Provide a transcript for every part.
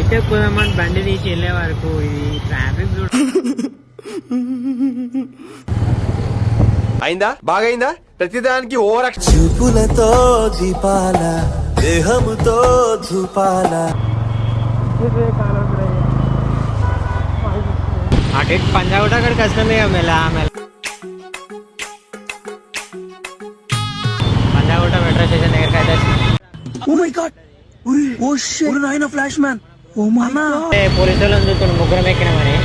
BTech పోదామని బండి తీసి వెళ్ళే వరకు ఇది ట్రాఫిక్ చూడ అయిందా బాగైందా ప్రతిదానికి ఓవర్ చూపులతో దీపాల దేహముతో ధూపాల అటు పంజాబ్ అక్కడికి వచ్చినాం ఇక మెల్ల పంజాబ్ మెట్రో స్టేషన్ దగ్గరికి అయితే పోలీసు వాళ్ళని చూస్తుండే ముగ్గురం ఎక్కినామని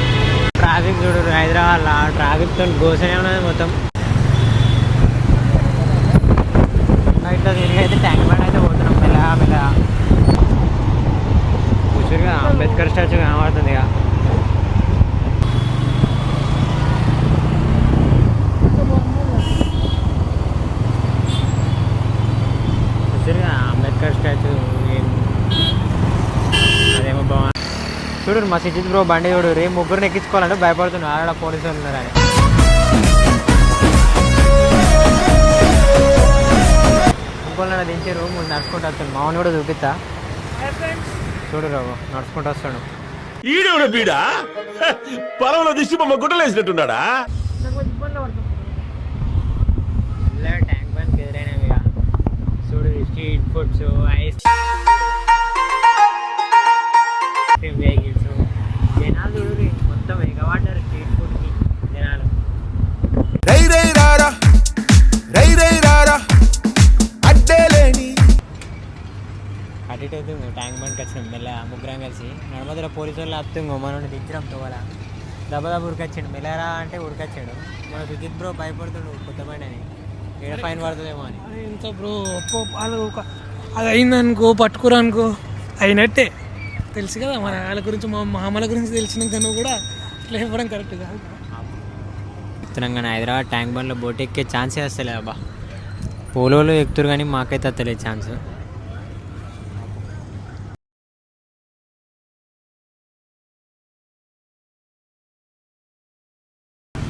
ట్రాఫిక్ చూడు హైదరాబాద్ ట్రాఫిక్ తో గోసనే ఉన్నది మొత్తం. ఇట్లా తిరిగి అయితే ట్యాంక్ బండ్ అయితే పోతున్నాం మెల్లగా కూర్చుగా అంబేద్కర్ స్టాచ్యూ కనబడుతుంది ఇక. కూర్చుగా అంబేద్కర్ స్టాచ్యూ అదేమో బాగుంది చూడు. మా సిటీ బ్రో బండి చూడు రే ముగ్గురిని ఎక్కించుకోవాలంటే భయపడుతున్నాడు ఆడ పోలీసు వాళ్ళు ఉన్నారని. ఇంకోళ్ళ దించారు ముందు నడుచుకుంటూ వస్తాడు. మామూలు కూడా చూపిస్తా చూడు రావు నడుచుకుంటూ వస్తాడు. ఈడెవడ బీడా పొలంలో దిష్టి బొమ్మ గుట్టలేసినట్టున్నాడా. ట్యాంక్ బండ్ ఎదురైనవి చూడు street foods ice cream vehicles జనాలు చూడు మొత్తం ఎగవాడారు స్ట్రీట్ ఫుడ్కి జనాలు. అటు ఇటు అవుతుంది ట్యాంక్ బండ్కి వచ్చినాం మెల్ల ముగ్గురం కలిసి. నడమదల పోలీసు వాళ్ళు ఆపుతుంగో మనం దించడం తోవాల దెబ్బ ఉరికొచ్చాడు. మెల్లరా అంటే ఉరికొచ్చాడు. మన సుజిత్ బ్రో భయపడుతుండు కొత్త బండి అని ఏడ ఫైన్ పడుతుందేమో అని. ఎంత బ్రో వాళ్ళు అది అయిందనుకో పట్టుకురనుకో అయినట్టే తెలుసు కదా మన వాళ్ళ గురించి మా మామల గురించి తెలిసినాక కూడా ఇట్లా ఇవ్వడం కరెక్ట్ కాదు. చెప్తున్నాం హైదరాబాద్ ట్యాంక్ బండ్లో బోట్ ఎక్కే ఛాన్సే వస్తలేదు అబ్బా. పోలోలు ఎక్కుతారు కానీ మాకైతే వస్తలేదు ఛాన్స్.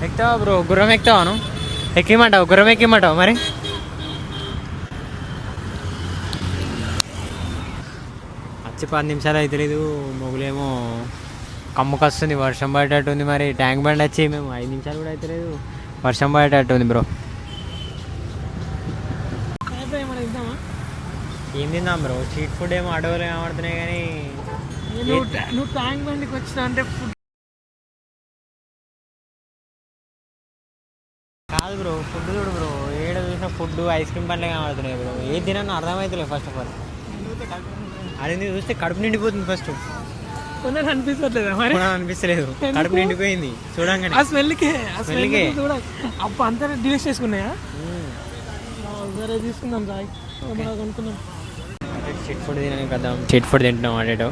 ఎక్కుతావా బ్రో గుర్రం ఎక్కుతావాను ఎక్కిమంటావు గుర్రం ఎక్కిమంటావు మరి. వచ్చి 10 నిమిషాలు అయితే లేదు మొగులేమో కమ్ముకు వస్తుంది వర్షం పడేటట్టు ఉంది. మరి ట్యాంక్ బండ్ వచ్చి మేము 5 నిమిషాలు కూడా అయితే లేదు వర్షం పడేటట్టు ఉంది బ్రో. ఏం తిందాం బ్రో స్ట్రీట్ ఫుడ్ ఏమో అడవులు కనబడుతున్నాయి కానీ నువ్వు ట్యాంక్ బండ్కి వచ్చినా అంటే ఫుడ్ కాదు బ్రో. ఫుడ్ చూడు బ్రో ఏడ చూసిన ఫుడ్ ఐస్ క్రీమ్ బండ్లే కనబడుతున్నాయి బ్రో. ఏది తినన్నా అర్థమవుతలేదు ఫస్ట్ ఆఫ్ ఆల్. అది చూస్తే కడుపు నిండిపోతుంది ఫస్ట్. అనిపిస్తలేదా మరి అనిపిస్తలేదు కడుపు నిండిపోయింది చూడంగానే. ఆ స్మెల్కే అప్పుడు అంతా డిలీట్ చేసుకున్నాయా. సరే తీసుకుందాం సాయి కొనుక్కుందాం. స్ట్రీట్ ఫుడ్ తినాలి కదా స్ట్రీట్ ఫుడ్ తింటున్నాం అటేటో.